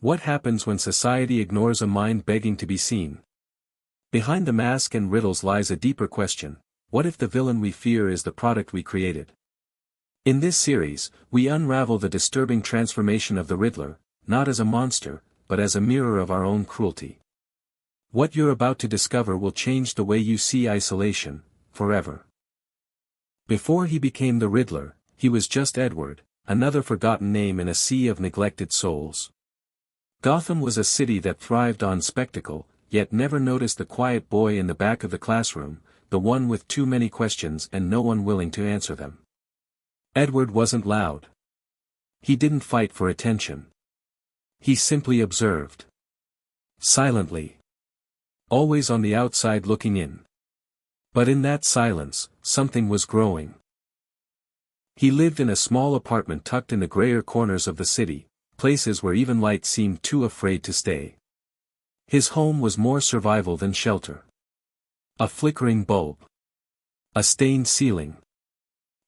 What happens when society ignores a mind begging to be seen? Behind the mask and riddles lies a deeper question: what if the villain we fear is the product we created? In this series, we unravel the disturbing transformation of the Riddler, not as a monster, but as a mirror of our own cruelty. What you're about to discover will change the way you see isolation, forever. Before he became the Riddler, he was just Edward, another forgotten name in a sea of neglected souls. Gotham was a city that thrived on spectacle, yet never noticed the quiet boy in the back of the classroom, the one with too many questions and no one willing to answer them. Edward wasn't loud. He didn't fight for attention. He simply observed. Silently. Always on the outside looking in. But in that silence, something was growing. He lived in a small apartment tucked in the grayer corners of the city, places where even light seemed too afraid to stay. His home was more survival than shelter. A flickering bulb. A stained ceiling.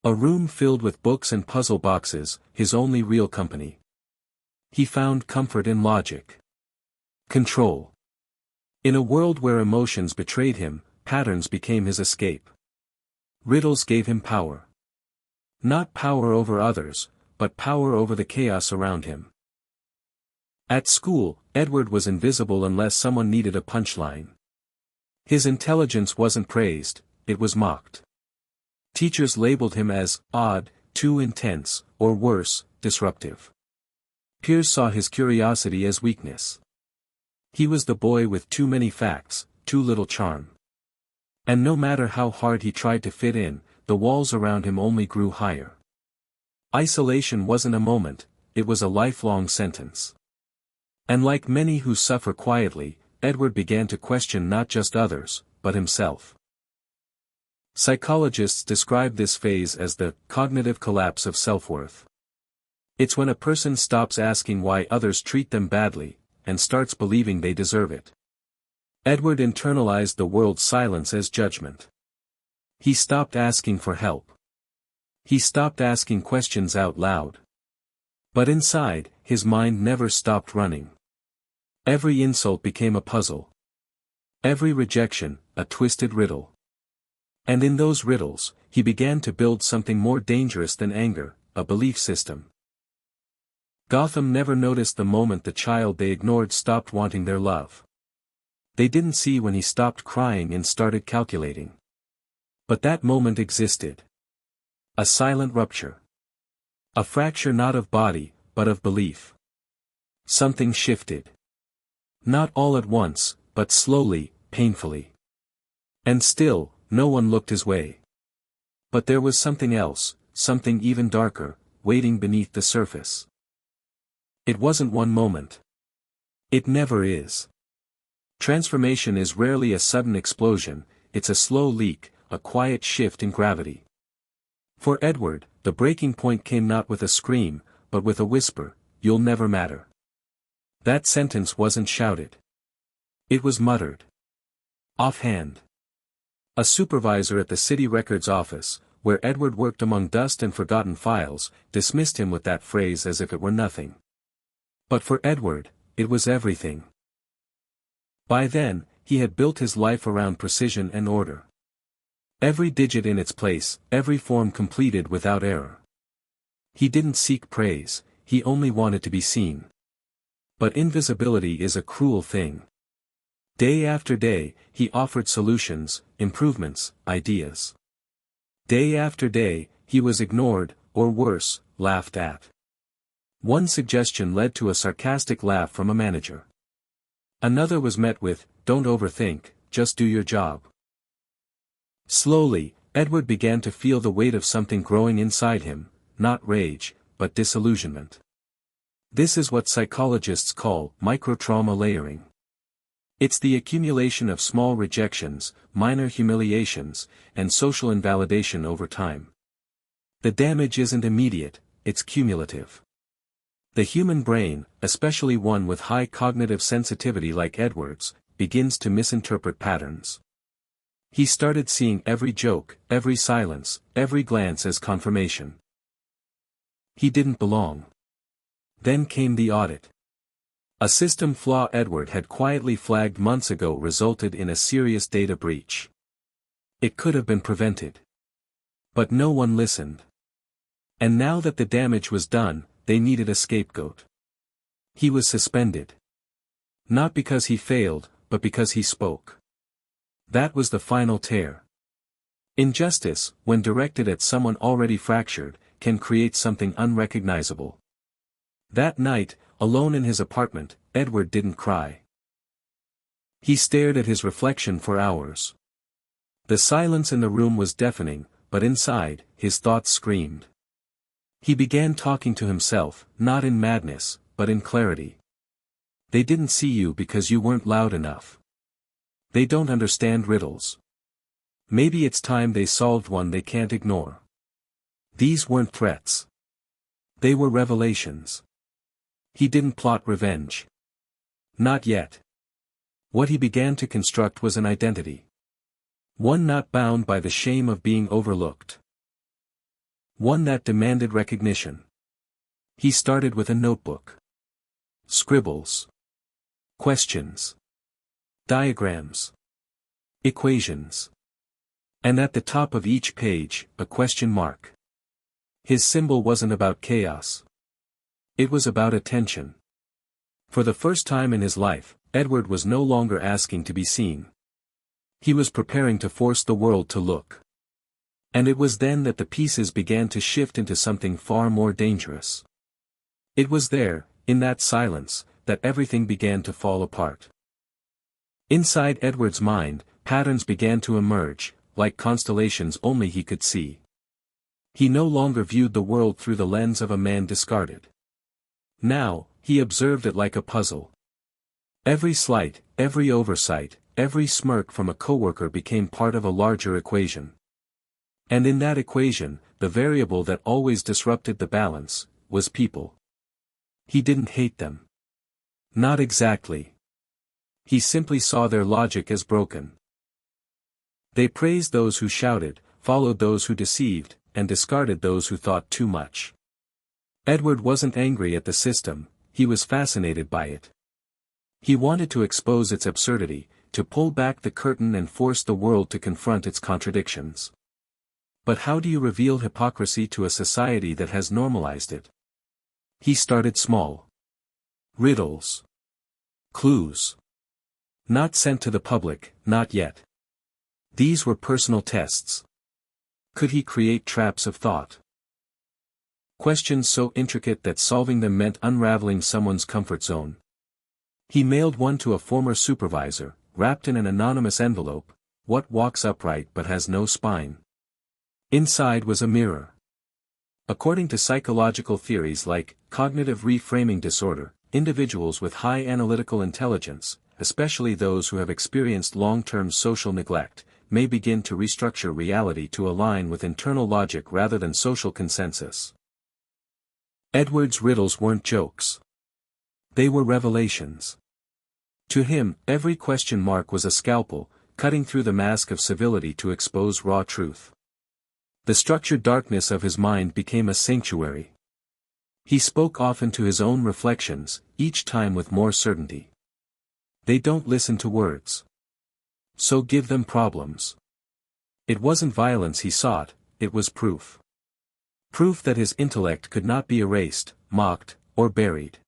A room filled with books and puzzle boxes, his only real company. He found comfort in logic. Control. In a world where emotions betrayed him, patterns became his escape. Riddles gave him power. Not power over others, but power over the chaos around him. At school, Edward was invisible unless someone needed a punchline. His intelligence wasn't praised, it was mocked. Teachers labeled him as odd, too intense, or worse, disruptive. Peers saw his curiosity as weakness. He was the boy with too many facts, too little charm. And no matter how hard he tried to fit in, the walls around him only grew higher. Isolation wasn't a moment, it was a lifelong sentence. And like many who suffer quietly, Edward began to question not just others, but himself. Psychologists describe this phase as the cognitive collapse of self-worth. It's when a person stops asking why others treat them badly, and starts believing they deserve it. Edward internalized the world's silence as judgment. He stopped asking for help. He stopped asking questions out loud. But inside, his mind never stopped running. Every insult became a puzzle. Every rejection, a twisted riddle. And in those riddles, he began to build something more dangerous than anger, a belief system. Gotham never noticed the moment the child they ignored stopped wanting their love. They didn't see when he stopped crying and started calculating. But that moment existed. A silent rupture. A fracture not of body, but of belief. Something shifted. Not all at once, but slowly, painfully. And still, no one looked his way. But there was something else, something even darker, waiting beneath the surface. It wasn't one moment. It never is. Transformation is rarely a sudden explosion, it's a slow leak, a quiet shift in gravity. For Edward, the breaking point came not with a scream, but with a whisper, "You'll never matter." That sentence wasn't shouted. It was muttered. Offhand. A supervisor at the city records office, where Edward worked among dust and forgotten files, dismissed him with that phrase as if it were nothing. But for Edward, it was everything. By then, he had built his life around precision and order. Every digit in its place, every form completed without error. He didn't seek praise, he only wanted to be seen. But invisibility is a cruel thing. Day after day, he offered solutions, improvements, ideas. Day after day, he was ignored, or worse, laughed at. One suggestion led to a sarcastic laugh from a manager. Another was met with, "Don't overthink, just do your job." Slowly, Edward began to feel the weight of something growing inside him, not rage, but disillusionment. This is what psychologists call microtrauma layering. It's the accumulation of small rejections, minor humiliations, and social invalidation over time. The damage isn't immediate, it's cumulative. The human brain, especially one with high cognitive sensitivity like Edward's, begins to misinterpret patterns. He started seeing every joke, every silence, every glance as confirmation. He didn't belong. Then came the audit. A system flaw Edward had quietly flagged months ago resulted in a serious data breach. It could have been prevented. But no one listened. And now that the damage was done, they needed a scapegoat. He was suspended. Not because he failed, but because he spoke. That was the final tear. Injustice, when directed at someone already fractured, can create something unrecognizable. That night, alone in his apartment, Edward didn't cry. He stared at his reflection for hours. The silence in the room was deafening, but inside, his thoughts screamed. He began talking to himself, not in madness, but in clarity. They didn't see you because you weren't loud enough. They don't understand riddles. Maybe it's time they solved one they can't ignore. These weren't threats. They were revelations. He didn't plot revenge. Not yet. What he began to construct was an identity. One not bound by the shame of being overlooked. One that demanded recognition. He started with a notebook. Scribbles. Questions. Diagrams. Equations. And at the top of each page, a question mark. His symbol wasn't about chaos. It was about attention. For the first time in his life, Edward was no longer asking to be seen. He was preparing to force the world to look. And it was then that the pieces began to shift into something far more dangerous. It was there, in that silence, that everything began to fall apart. Inside Edward's mind, patterns began to emerge, like constellations only he could see. He no longer viewed the world through the lens of a man discarded. Now, he observed it like a puzzle. Every slight, every oversight, every smirk from a coworker became part of a larger equation. And in that equation, the variable that always disrupted the balance, was people. He didn't hate them. Not exactly. He simply saw their logic as broken. They praised those who shouted, followed those who deceived, and discarded those who thought too much. Edward wasn't angry at the system, he was fascinated by it. He wanted to expose its absurdity, to pull back the curtain and force the world to confront its contradictions. But how do you reveal hypocrisy to a society that has normalized it? He started small. Riddles. Clues. Not sent to the public, not yet. These were personal tests. Could he create traps of thought? Questions so intricate that solving them meant unraveling someone's comfort zone. He mailed one to a former supervisor, wrapped in an anonymous envelope. What walks upright but has no spine? Inside was a mirror. According to psychological theories like cognitive reframing disorder, individuals with high analytical intelligence, especially those who have experienced long-term social neglect, may begin to restructure reality to align with internal logic rather than social consensus. Edward's riddles weren't jokes. They were revelations. To him, every question mark was a scalpel, cutting through the mask of civility to expose raw truth. The structured darkness of his mind became a sanctuary. He spoke often to his own reflections, each time with more certainty. They don't listen to words. So give them problems. It wasn't violence he sought, it was proof. Proof that his intellect could not be erased, mocked, or buried.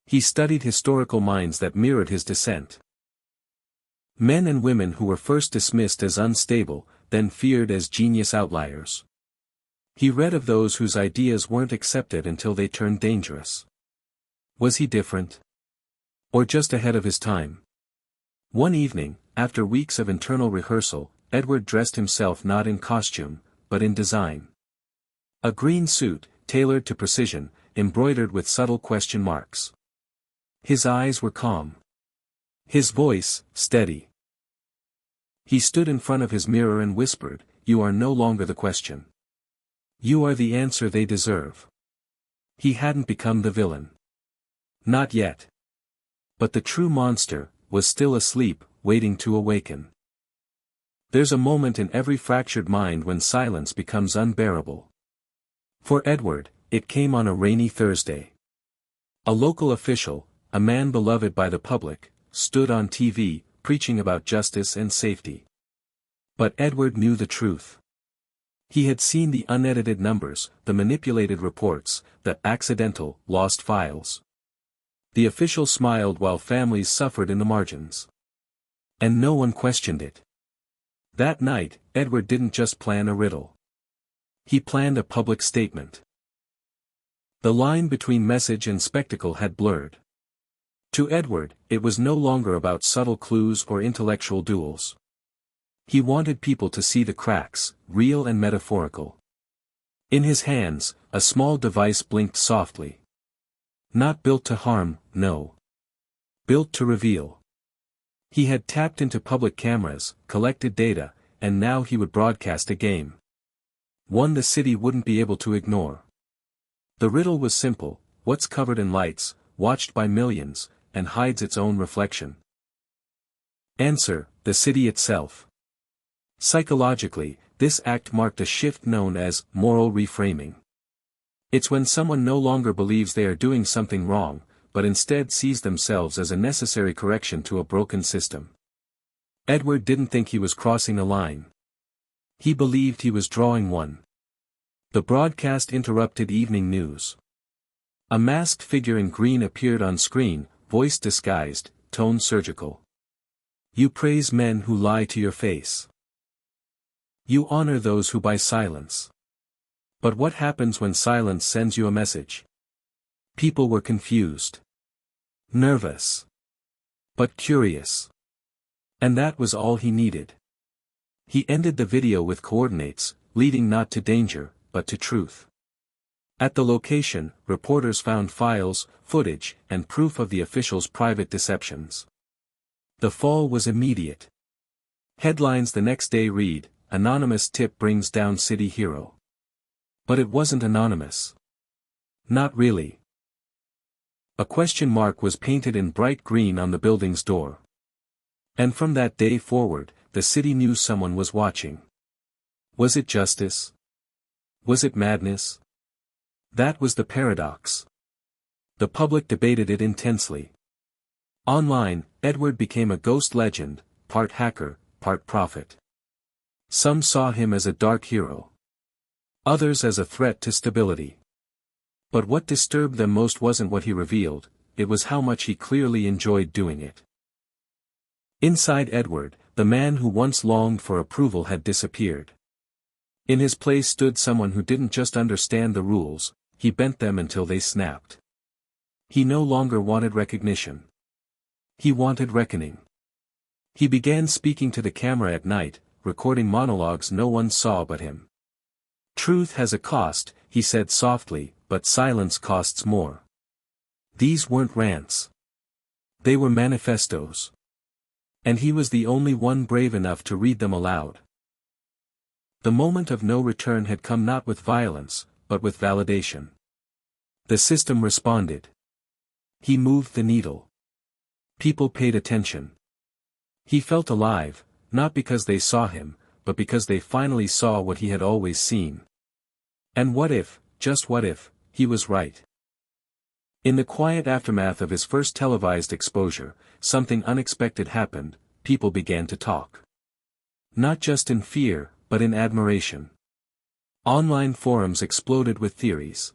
He studied historical minds that mirrored his dissent. Men and women who were first dismissed as unstable, then feared as genius outliers. He read of those whose ideas weren't accepted until they turned dangerous. Was he different? Or just ahead of his time? One evening, after weeks of internal rehearsal, Edward dressed himself not in costume, but in design. A green suit, tailored to precision, embroidered with subtle question marks. His eyes were calm. His voice, steady. He stood in front of his mirror and whispered, "You are no longer the question. You are the answer they deserve." He hadn't become the villain. Not yet. But the true monster was still asleep, waiting to awaken. There's a moment in every fractured mind when silence becomes unbearable. For Edward, it came on a rainy Thursday. A local official, a man beloved by the public, stood on TV, preaching about justice and safety. But Edward knew the truth. He had seen the unedited numbers, the manipulated reports, the accidental, lost files. The official smiled while families suffered in the margins. And no one questioned it. That night, Edward didn't just plan a riddle. He planned a public statement. The line between message and spectacle had blurred. To Edward, it was no longer about subtle clues or intellectual duels. He wanted people to see the cracks, real and metaphorical. In his hands, a small device blinked softly. Not built to harm, no. Built to reveal. He had tapped into public cameras, collected data, and now he would broadcast a game. One the city wouldn't be able to ignore. The riddle was simple: what's covered in lights, watched by millions, and hides its own reflection? Answer: the city itself. Psychologically, this act marked a shift known as moral reframing. It's when someone no longer believes they are doing something wrong, but instead sees themselves as a necessary correction to a broken system. Edward didn't think he was crossing a line. He believed he was drawing one. The broadcast interrupted evening news. A masked figure in green appeared on screen, voice disguised, tone surgical. You praise men who lie to your face. You honor those who buy silence. But what happens when silence sends you a message? People were confused. Nervous. But curious. And that was all he needed. He ended the video with coordinates, leading not to danger, but to truth. At the location, reporters found files, footage, and proof of the officials' private deceptions. The fall was immediate. Headlines the next day read, "Anonymous tip brings down city hero." But it wasn't anonymous. Not really. A question mark was painted in bright green on the building's door. And from that day forward, the city knew someone was watching. Was it justice? Was it madness? That was the paradox. The public debated it intensely. Online, Edward became a ghost legend, part hacker, part prophet. Some saw him as a dark hero. Others as a threat to stability. But what disturbed them most wasn't what he revealed, it was how much he clearly enjoyed doing it. Inside Edward, the man who once longed for approval had disappeared. In his place stood someone who didn't just understand the rules, he bent them until they snapped. He no longer wanted recognition. He wanted reckoning. He began speaking to the camera at night, recording monologues no one saw but him. Truth has a cost, he said softly, but silence costs more. These weren't rants. They were manifestos. And he was the only one brave enough to read them aloud. The moment of no return had come not with violence, but with validation. The system responded. He moved the needle. People paid attention. He felt alive, not because they saw him, but because they finally saw what he had always seen. And what if, just what if, he was right? In the quiet aftermath of his first televised exposure, something unexpected happened. People began to talk. Not just in fear, but in admiration. Online forums exploded with theories.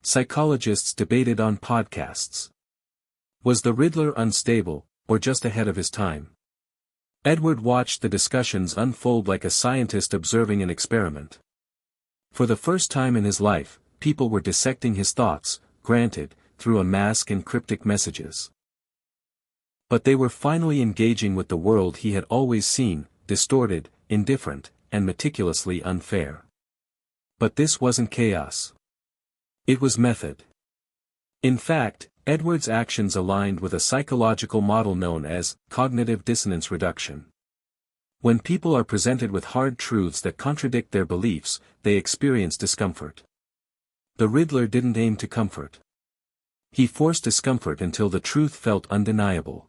Psychologists debated on podcasts. Was the Riddler unstable, or just ahead of his time? Edward watched the discussions unfold like a scientist observing an experiment. For the first time in his life, people were dissecting his thoughts, granted, through a mask and cryptic messages. But they were finally engaging with the world he had always seen, distorted, indifferent, and meticulously unfair. But this wasn't chaos. It was method. In fact, Edward's actions aligned with a psychological model known as cognitive dissonance reduction. When people are presented with hard truths that contradict their beliefs, they experience discomfort. The Riddler didn't aim to comfort. He forced discomfort until the truth felt undeniable.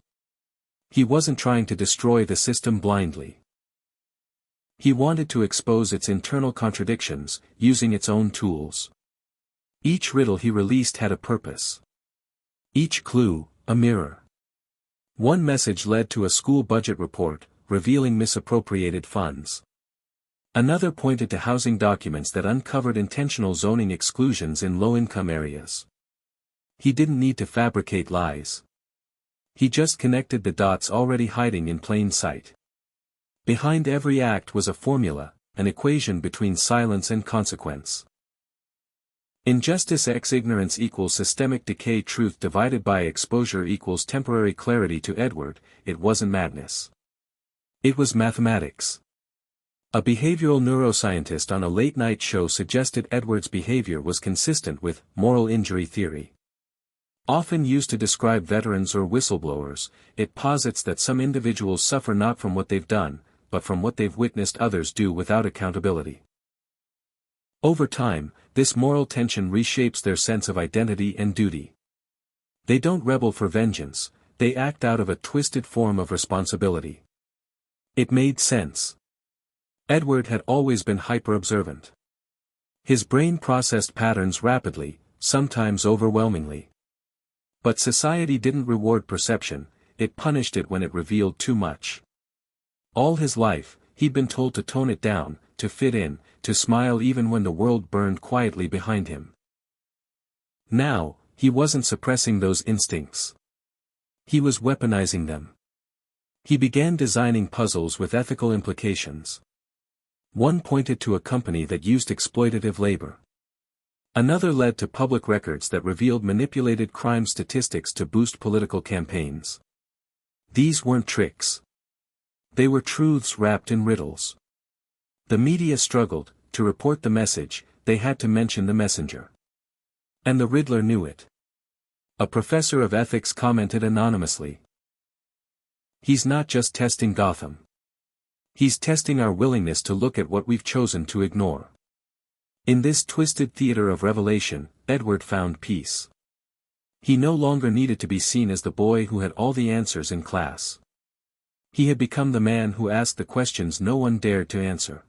He wasn't trying to destroy the system blindly. He wanted to expose its internal contradictions, using its own tools. Each riddle he released had a purpose. Each clue, A mirror. One message led to a school budget report, revealing misappropriated funds. Another pointed to housing documents that uncovered intentional zoning exclusions in low-income areas. He didn't need to fabricate lies. He just connected the dots already hiding in plain sight. Behind every act was a formula, an equation between silence and consequence. Injustice x ignorance equals systemic decay. Truth divided by exposure equals temporary clarity. To Edward, it wasn't madness. It was mathematics. A behavioral neuroscientist on a late-night show suggested Edward's behavior was consistent with moral injury theory. Often used to describe veterans or whistleblowers, it posits that some individuals suffer not from what they've done, but from what they've witnessed others do without accountability. Over time, this moral tension reshapes their sense of identity and duty. They don't rebel for vengeance, they act out of a twisted form of responsibility. It made sense. Edward had always been hyper-observant. His brain processed patterns rapidly, sometimes overwhelmingly. But society didn't reward perception, it punished it when it revealed too much. All his life, he'd been told to tone it down, to fit in, to smile even when the world burned quietly behind him. Now, he wasn't suppressing those instincts. He was weaponizing them. He began designing puzzles with ethical implications. One pointed to a company that used exploitative labor. Another led to public records that revealed manipulated crime statistics to boost political campaigns. These weren't tricks. They were truths wrapped in riddles. The media struggled, to report the message, they had to mention the messenger. And the Riddler knew it. A professor of ethics commented anonymously. He's not just testing Gotham. He's testing our willingness to look at what we've chosen to ignore. In this twisted theater of revelation, Edward found peace. He no longer needed to be seen as the boy who had all the answers in class. He had become the man who asked the questions no one dared to answer.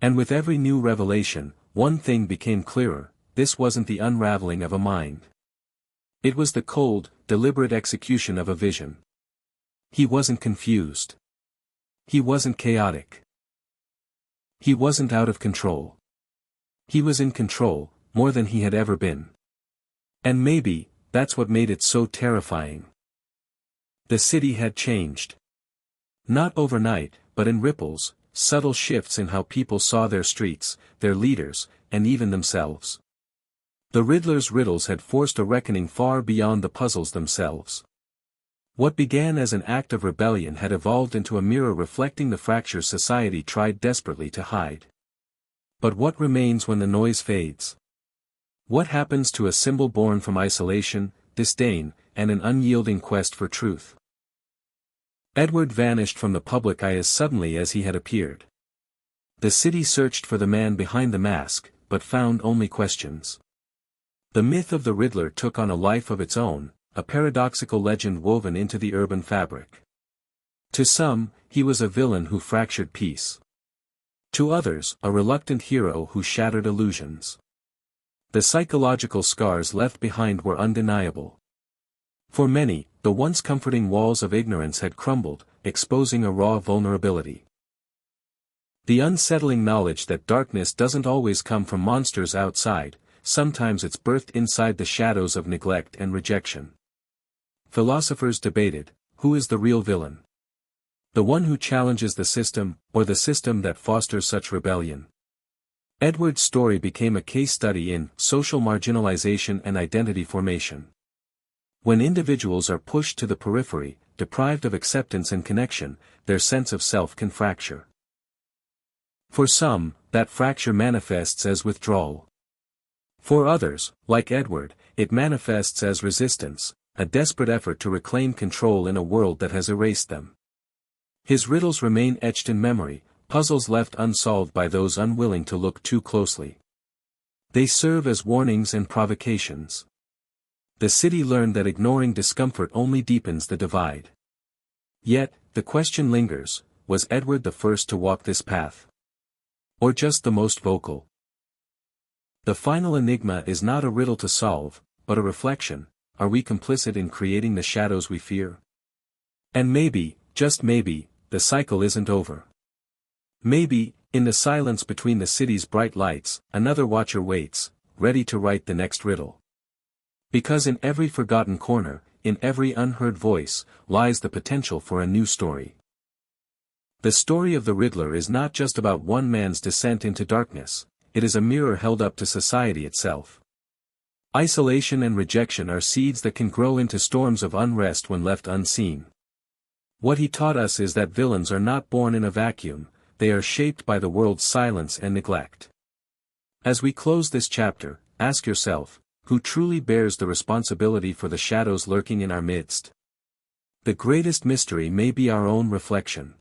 And with every new revelation, one thing became clearer: this wasn't the unraveling of a mind. It was the cold, deliberate execution of a vision. He wasn't confused. He wasn't chaotic. He wasn't out of control. He was in control, more than he had ever been. And maybe, that's what made it so terrifying. The city had changed. Not overnight, but in ripples, subtle shifts in how people saw their streets, their leaders, and even themselves. The Riddler's riddles had forced a reckoning far beyond the puzzles themselves. What began as an act of rebellion had evolved into a mirror reflecting the fractures society tried desperately to hide. But what remains when the noise fades? What happens to a symbol born from isolation, disdain, and an unyielding quest for truth? Edward vanished from the public eye as suddenly as he had appeared. The city searched for the man behind the mask, but found only questions. The myth of the Riddler took on a life of its own, a paradoxical legend woven into the urban fabric. To some, he was a villain who fractured peace. To others, a reluctant hero who shattered illusions. The psychological scars left behind were undeniable. For many, the once comforting walls of ignorance had crumbled, exposing a raw vulnerability. The unsettling knowledge that darkness doesn't always come from monsters outside, sometimes it's birthed inside the shadows of neglect and rejection. Philosophers debated, who is the real villain? The one who challenges the system, or the system that fosters such rebellion? Edward's story became a case study in social marginalization and identity formation. When individuals are pushed to the periphery, deprived of acceptance and connection, their sense of self can fracture. For some, that fracture manifests as withdrawal. For others, like Edward, it manifests as resistance, a desperate effort to reclaim control in a world that has erased them. His riddles remain etched in memory, puzzles left unsolved by those unwilling to look too closely. They serve as warnings and provocations. The city learned that ignoring discomfort only deepens the divide. Yet, the question lingers, was Edward the first to walk this path? Or just the most vocal? The final enigma is not a riddle to solve, but a reflection, are we complicit in creating the shadows we fear? And maybe, just maybe, the cycle isn't over. Maybe, in the silence between the city's bright lights, another watcher waits, ready to write the next riddle. Because in every forgotten corner, in every unheard voice, lies the potential for a new story. The story of the Riddler is not just about one man's descent into darkness, it is a mirror held up to society itself. Isolation and rejection are seeds that can grow into storms of unrest when left unseen. What he taught us is that villains are not born in a vacuum, they are shaped by the world's silence and neglect. As we close this chapter, ask yourself, who truly bears the responsibility for the shadows lurking in our midst? The greatest mystery may be our own reflection.